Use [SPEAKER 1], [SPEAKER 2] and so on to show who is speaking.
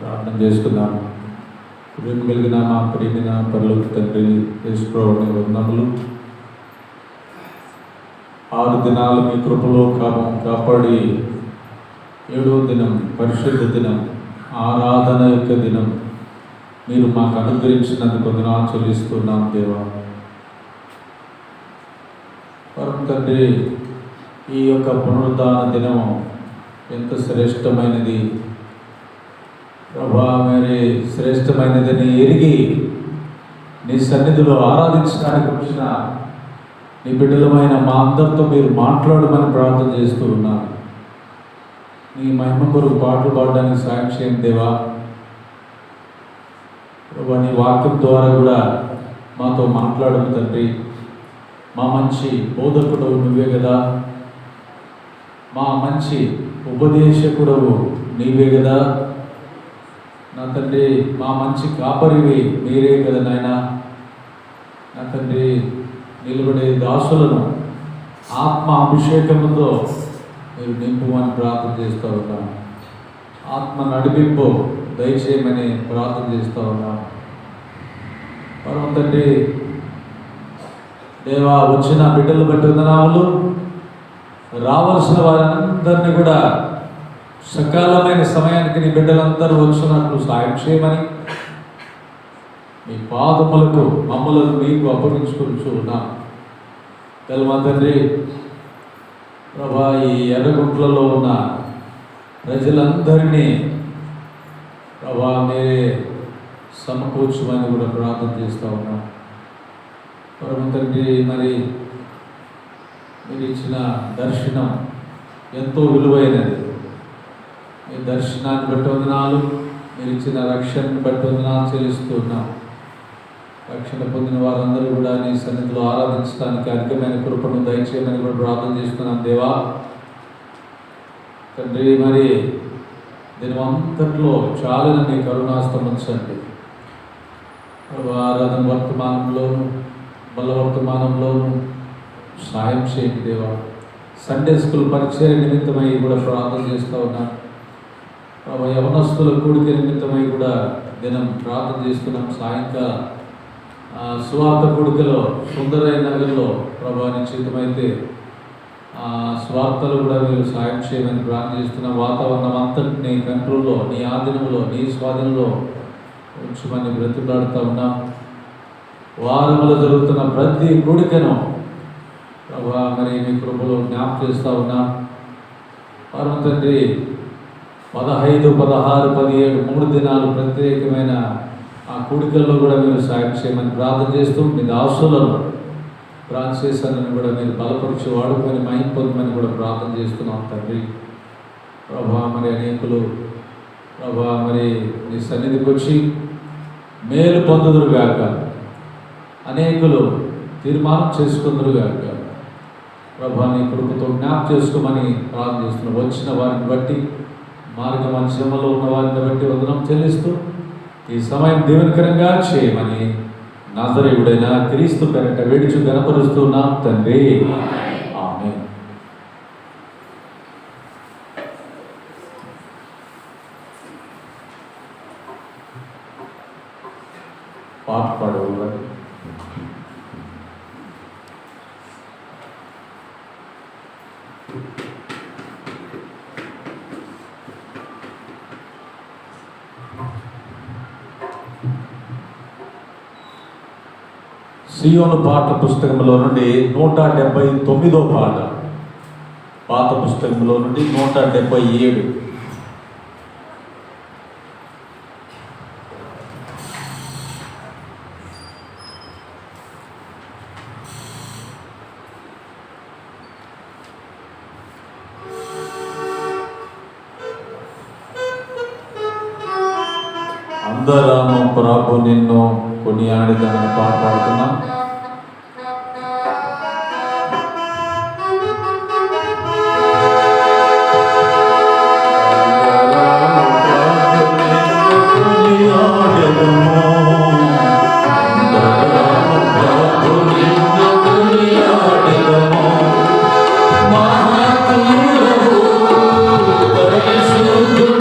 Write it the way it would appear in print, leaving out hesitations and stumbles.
[SPEAKER 1] ప్రార్థన చేసుకున్నాము. ప్రేమ కలిగిన మా ప్రియమైన పరలోక తండ్రి యేసు ప్రభువుని వందనములు. 6 దినాలు మీ కృపలో కాపాడి 7వ దినం పరిశుద్ధ దినం, ఆరాధన యొక్క దినం మీరు మాకు అనుగ్రహించినందుకు వందనాలు చెల్లిస్తున్నాం దేవా. పరమ తండ్రి, ఈ యొక్క పునరుద్ధాన దినం ఎంత శ్రేష్టమైనది ప్రభా, మరి శ్రేష్టమైనదని ఎరిగి నీ సన్నిధిలో ఆరాధించడానికి వచ్చిన నీ బిడ్డలమైన మా అందరితో మీరు మాట్లాడమని ప్రార్థన చేస్తూ ఉన్నాను. నీ మహిమ కొరకు పాటలు పాడడానికి సాయం చేయండి దేవా. ప్రభా, నీ వాక్యం ద్వారా కూడా మాతో మాట్లాడము తండ్రి. మా మంచి బోధకుడు నువ్వే కదా, మా మంచి ఉపదేశకుడు నీవే కదా నా తండ్రి. మా మంచి కాపరివి మీరే కదా నాయన. నా తండ్రి, నిలబడే దాసులను ఆత్మ అభిషేకముతో మీరు నింపుమని ప్రార్థన చేస్తూ ఉన్నాను. ఆత్మ నడిపింపు దయచేయమని ప్రార్థన చేస్తూ ఉన్నాను. పరమ తండ్రి దేవా, వచ్చిన బిడ్డలు బట్టి వందనాలు. రావాల్సిన వారందరినీ కూడా సకాలమైన సమయానికి నీ బిడ్డలందరూ వచ్చినట్లు సాయం చేయమని మీ పాదములకు మమ్మలను మీకు అప్పగించుకుంటూ ఉన్నాం. తెలమా తండ్రి ప్రభా, ఈ ఎర్రగుంట్లలో ఉన్న ప్రజలందరినీ ప్రభా మీరే సమకూర్చమని కూడా ప్రార్థన చేస్తూ ఉన్నాం. పరమ తండ్రి, మరి మీరు ఇచ్చిన దర్శనం ఎంతో విలువైనది. మీ దర్శనాన్ని బట్టి వందనాలు, మీరు ఇచ్చిన రక్షణను బట్టి వందనాలు చెల్లిస్తున్నాం. రక్షణ పొందిన వారందరూ కూడా నీ సన్నిధిలో ఆరాధించడానికి అధికమైన కృపను దయచేయమని కూడా ప్రార్థన చేస్తున్నాం దేవా. తండ్రి, మరి దినమంతట్లో చాలిన నీ కరుణాస్తం ఉంచండి. ఆరాధన వర్తమానంలోను బల వర్తమానంలోను సాయం చేయండి దేవా. సండే స్కూల్ పరిచయ నిమిత్తమై కూడా ప్రార్థన చేస్తూ ఉన్నాను. ప్రభా, యవనస్తుల కూడిక నిమిత్తమై కూడా దినం ప్రార్థన చేస్తున్నాం. సాయంకాల సువార్త కూడికలో సుందరయ్య నగర్లో ప్రభా నిశ్చితమైతే స్వార్థలు కూడా మీరు సాయం చేయమని ప్రార్థన చేస్తున్నాం. వాతావరణం అంతటిని కంట్రోల్లో, నీ ఆధీనంలో, నీ స్వాధీనంలో ఉంచమని బ్రతిలాడుతూ ఉన్నాం. వారములో జరుగుతున్న ప్రతి కూడికను ప్రభా మరి మీ కృపలో జ్ఞాపకం చేస్తూ ఉన్నాం. పరమ తండ్రి, 15, 16, 17 3 దినాలు ప్రత్యేకమైన ఆ కూడికల్లో కూడా మీరు సాయం చేయమని ప్రార్థన చేస్తూ మీ దాసులను ఫ్రాన్సిస్ అన్నను కూడా మీరు బలపరిచి వాడుకొని మైండ్ పొందమని కూడా ప్రార్థన చేస్తున్నాం తండ్రి. ప్రభా, మరి అనేకులు ప్రభా మరి నీ సన్నిధికి వచ్చి మేలు పొందుదురుగాక, అనేకులు తీర్మానం చేసుకుందరుగాక. ప్రభా, నీ కృపతో జ్ఞాపకం చేసుకోమని ప్రార్థన చేస్తున్నాం. వచ్చిన వారిని బట్టి, మార్గ మధ్యమలో ఉన్న వారిని బట్టి వందనం చెల్లిస్తూ ఈ సమయం దీవెనకరంగా చేయమని నజరేయుడైన క్రీస్తు పేరిట వేడుచు గణపరుస్తున్నాం తండ్రి. ఆమేన్. పాట పాడవాలి. సియోను పాట పుస్తకంలో నుండి 179వ పాట. పాత పుస్తకంలో నుండి 177. అందరము ప్రభు నిన్ను కొనియాడిదామని పాట పాడుతున్నాం.
[SPEAKER 2] Mahatu, Parishudha.